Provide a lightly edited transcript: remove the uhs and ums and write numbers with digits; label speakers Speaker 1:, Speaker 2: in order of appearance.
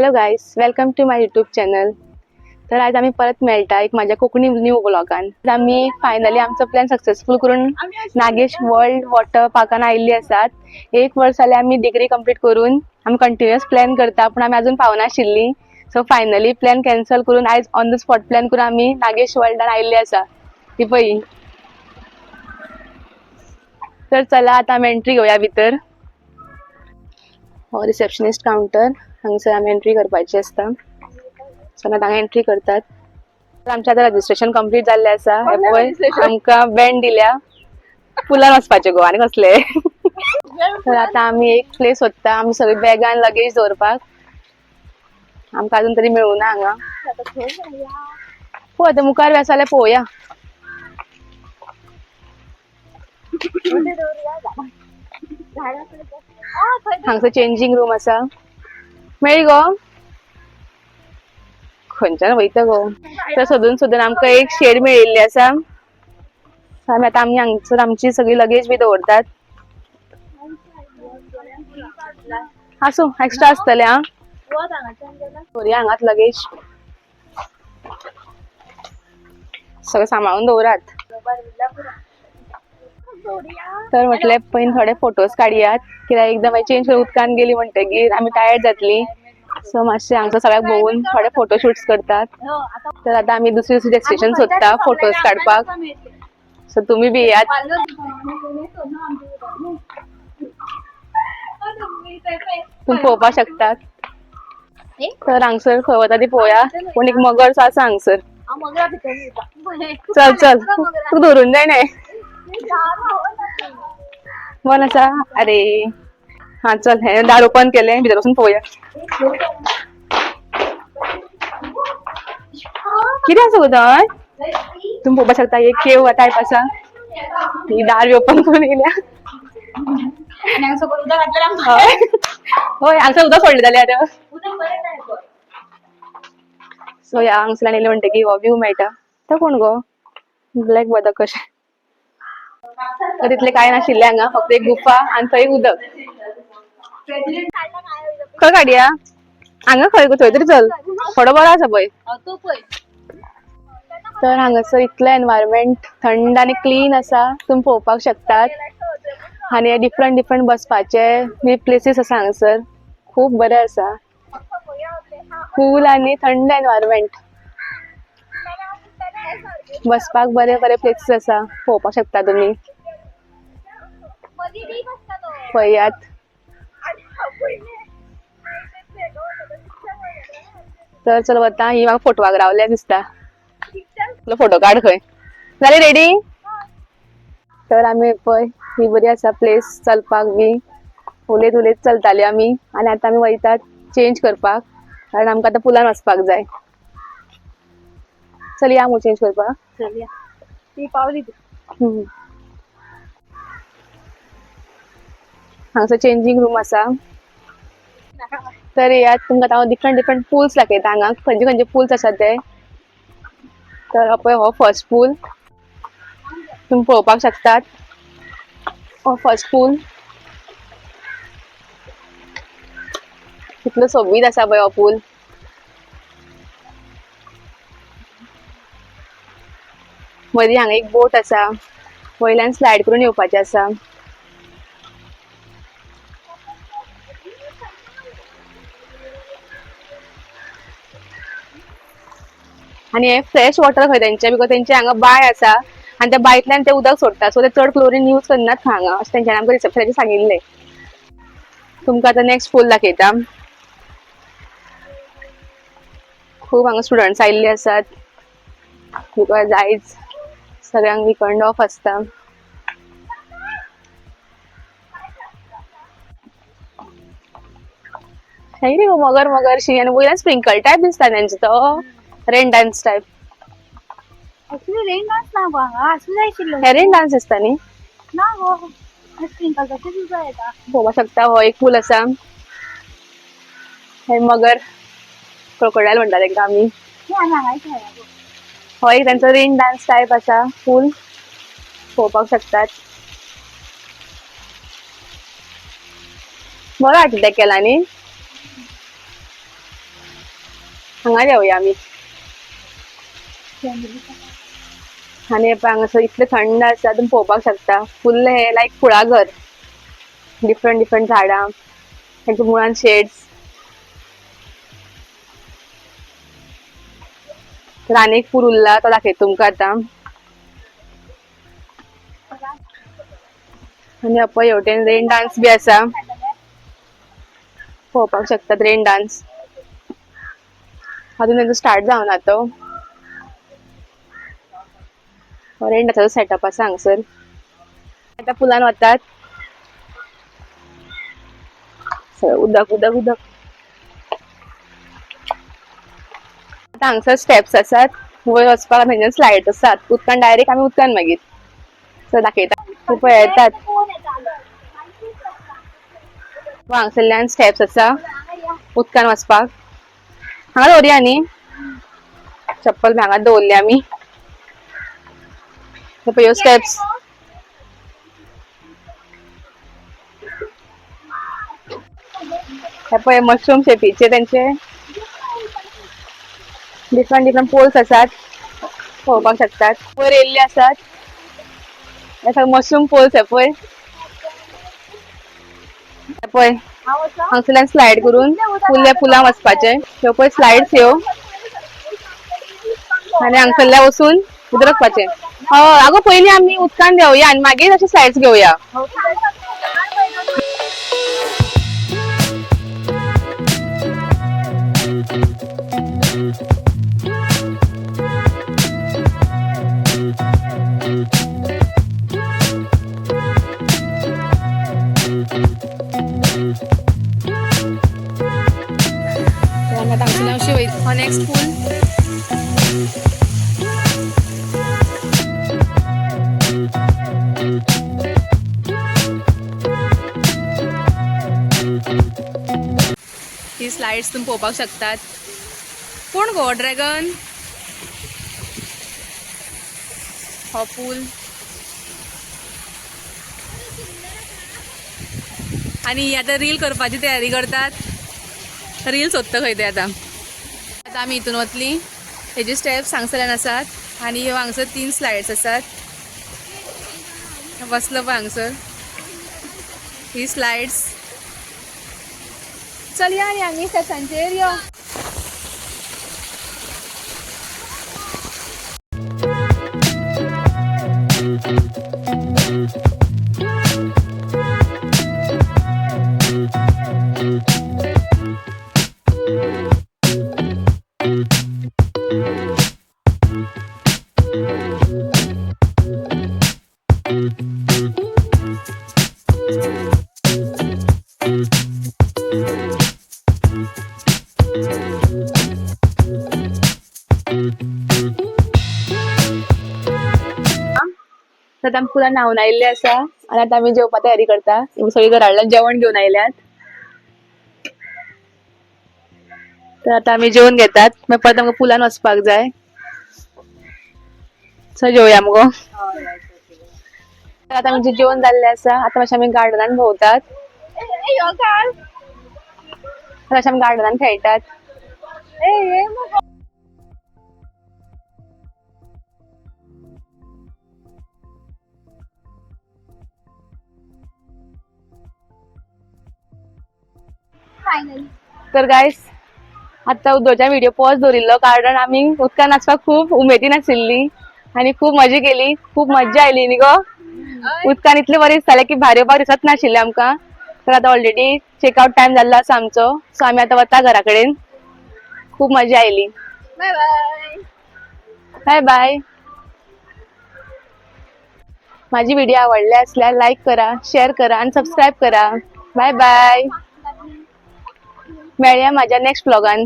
Speaker 1: Hello guys, welcome to my YouTube channel. तर आज आम्ही परत मेळटा एक माझ्या कोकणी न्यू ब्लॉगान. आम्ही फायनली आमचो प्लॅन सक्सेसफुल करून नागेश वर्ल्ड वॉटर पार्कान आयिल्ली आसात. 1 वर्ष जालें आमी डिग्री कंप्लीट करून आमी कंटिन्युअस प्लॅन करता, पण आमी अजून पावनाशिल्ली. सो फायनली प्लॅन कॅन्सल करून आज ऑन द स्पॉट प्लॅन करून आमी नागेश वर्ल्डान आयिल्ली आसा. ती पळय. तर चला आता आमी एंट्री घेवया भितर. हो रिसेप्शनिस्ट काउंटर. हांगसर आमी एंट्री करपाची आसता. सो आमी हांगा एंट्री करतात. आमचे आता रजिस्ट्रेशन कंप्लीट जाल्ले आसा. आमकां बँड दिल्या पुलान वचपाचे गो आनी कसले. तर आता आमी एक प्लेस सोदता आमी सगळी बॅगां लगेज दवरपाक. आमकां अजून तरी मेळूना हांगा. पळय आता मुखार आसा जाल्यार पळोवया. हांगसर चेंजिंग रूम आसा. मेळ्ळी गो खंयच्यान वयता गो. तर सोदून सोदून आमकां एक शेड मेळिल्ली आसा. आमी हांगसर आमची सगळी लगेज बी दवरतात. आसूं एक्स्ट्रा आसतले आं. दवरया हांगाच लगेज. सगळें सांबाळून दवरात. तर म्हटले पयलीं थोडे फोटोज काडयात, कित्याक एकदम चेंज करून उदकान गेली म्हणटगीर आमी टायर्ड जातली. सो मातशे हांगसर सगळ्याक भोंवून थोडे फोटोशूट्स करतात. तर आता आमी दुसरी दुसरी डेस्टिनेशन सोदता फोटोज काडपाक. सो तुम्ही बी येयात. तुम्ही पळोवपाक शकतात. तर हांगसर खंय वता ती पळोवया. पूण एक मगरसो आसा हांगसर. चल चल तू धरून जाय न्हय. बन आसा. अरे हा चल हे दार ओपन केले, भितर वचून पळोवया. कितें आसा गो थंय. तुम्ही पळोवपाक शकता एक केव टायप आसा. ही दार ओपन करून येयल्या. होय हांगसर उदक सोडले जाल्यार आतां. सो ह्या हांगसरल्यान येयले म्हणटगीर हो व्यू मेळटा. तो कोण गो ब्लॅक बदक कशें. तर तितले कांय नाशिल्ले हांगा, फक्त एक गुफा आनी थंय उदक. खंय काडया. हांगा खंय गो थंय तरी चल. थोडो बरो आसा पळय. तर हांगासर इतलें एनवायरमेंट थंड आनी क्लीन आसा तुम्ही पळोवपाक शकतात. आनी डिफरंट डिफरंट बसपाचे प्लेसीस आसा हांगसर. खूब बरें आसा. कूल आनी थंड एनवायरमेंट. बसपाक बरे बरे प्लेसीस आसा पळोवपाक शकता तुम्ही. पळयात. तर चल वता. ही म्हाका फोटवाक रावल्या दिसता. फोटो काड खंय. जाली रेडी. तर आमी पळय ही बरी आसा प्लेस चलपाक बी. उलयत उलयत चलताली आमी आनी आतां आमी वयतात चेंज करपाक, कारण आमकां आतां पुलान वचपाक जाय. चल या मगो चेंज करपाक. ती पावली. हांगसर चेंजिंग रूम आसा. तर यात तुमकां हांव डिफरंट डिफरंट पूल्स दाखयता हांगा खंयचे खंयचे पूल्स आसा ते. तर पळय हो फर्स्ट पूल तुम्ही पळोवपाक शकतात. हो फर्स्ट पूल. कितलो सोबीत आसा पळय हो पूल. मदीं हांगा एक बोट आसा. वयल्यान स्लायड करून येवपाचें आसा. आनी हे फ्रेश वॉटर खंय तेंचे, बिकॉज तेंचे हांगा बांय आसा आनी त्या बांयतल्यान ते उदक सोडटा. सो ते चड क्लोरीन यूज करनात हांगा अशें तेंच्यांनी आमकां रिसेप्शनाचेर सांगिल्लें. तुमकां आतां नेक्स्ट पूल दाखयता. खूब हांगा स्टुडंट्स आयिल्ले आसात, बिकॉज आयज सगळ्यांक विकेंड ऑफ आसता. हे रे मगर मगरशी आनी वयल्यान स्प्रिंकल टायप दिसता तेंचो तो rain dance type.
Speaker 2: Actually rain dance ना गो हांगा आसूं जाय आशिल्लो.
Speaker 1: हे रेन डान्स दिसता न्ही.
Speaker 2: ना गो स्प्रिंकल तशें दिसता येता.
Speaker 1: पळोवपाक शकता हो एक पूल आसा. हे मगर क्रोकोडायल म्हणटा तेंकां आमी. हो एक तांचो रेन डान्स टायप आसा पूल पळोवपाक शकतात. बरो आर्किटेक्ट केला न्ही. हांगा देवया आमी. आणि हांगासर इतले थंड आसा तुम्ही पळोवपाक शकता. फुल्ल हे लायक कुळागर. डिफरंट डिफरंट झाडां, तांच्या मुळान शेड्स. तर आनी एक पूल उरला तो दाखयता तुमकां आतां. आणि पळय हेवटेन रेन डान्स बी आसा. पळोवपाक शकतात रेन डान्स. अजून तांचो स्टार्ट जावना तो. रेन डान्साचो सेटअप आसा हांगसर. आता पुलान वतात. उदक उदक उदक. आता हांगसर स्टेप्स आसात. वयर वचपाक थंयच्यान स्लायड आसात. उदकान डायरेक्ट आमी उदकान मागीर. सो दाखयता. खूब येतात. हांगसरल्यान स्टेप्स आसा उदकान वचपाक. हांगा दवरया न्ही. चप्पल बी हांगाच दवरली आमी. हे पळय ह्यो स्टेप्स. हे पळय मशरूम शेपीचे तेंचे डिफरंट डिफरंट पोल्स आसात. पळोवपाक शकतात. वयर येयल्ले आसात. हे सगळे मशरूम पोल्स हे पळय. हे पळय हांगसरल्यान स्लायड करून फुल पुलान वचपाचे. ह्यो पळय स्लायड्स ह्यो. आणि हांगसरल्या वचून उदरकपाचे. आगो पयलीं आमी उदकान देंवया आनी मागीर अशे स्लायड्स घेवया. नेक्स्ट पूल. ही स्लाइड्स तुम्ही पळोवपाक शकतात. कोण गो ड्रॅगन? हो पूल. आणि आता रील करपाची तयारी करतात. रील सोदता खंय ते आता आमी हितून वतली. हेजे स्टेप्स हांगसरल्यान आसात. आणि ह्यो हांगसर 3 स्लाइड्स आसात. बसलो पळय हांगसर ही स्लाइड्स. चल या आनी आमी स्टेप्सांचेर यो. आता आमी पुलान न्हांवन आयिल्ले आसा. आनी आता आमी जेवपा तयारी करता. सगळीं घराकडल्यान जेवण घेवन आयल्यात. तर आता आमी जेवण घेतात. मागीर परत आमकां पुलान वचपाक जाय. चल जेवया मगो. आता आमचे जेवण जाल्ले आसा. आता मातशें आमी गार्डनान भोंवतात. मातशें आमी गार्डनान खेळटात. तर गायस आता उदोच्या व्हिडिओ पॉज दवरिल्लो कारण आमी उदकान नाचपाक खूब उमेदीन आशिल्ली आनी खूब मजा केली. खूब मज्जा आयली न्ही गो. उदकान इतलें बरें दिसतालें की भायर येवपाक दिसत नाशिल्लें आमकां. तर आता ऑलरेडी चेकआउट टायम जाल्लो आसा आमचो. सो आमी आता वता घरा कडेन. खूब मजा आयली. Bye bye. Bye bye. माझी व्हिडिओ आवडले असल्यास लाईक करा, शेअर करा आणि सबस्क्राईब करा. Bye bye. मेळया माझ्या नेक्स्ट व्लॉगान.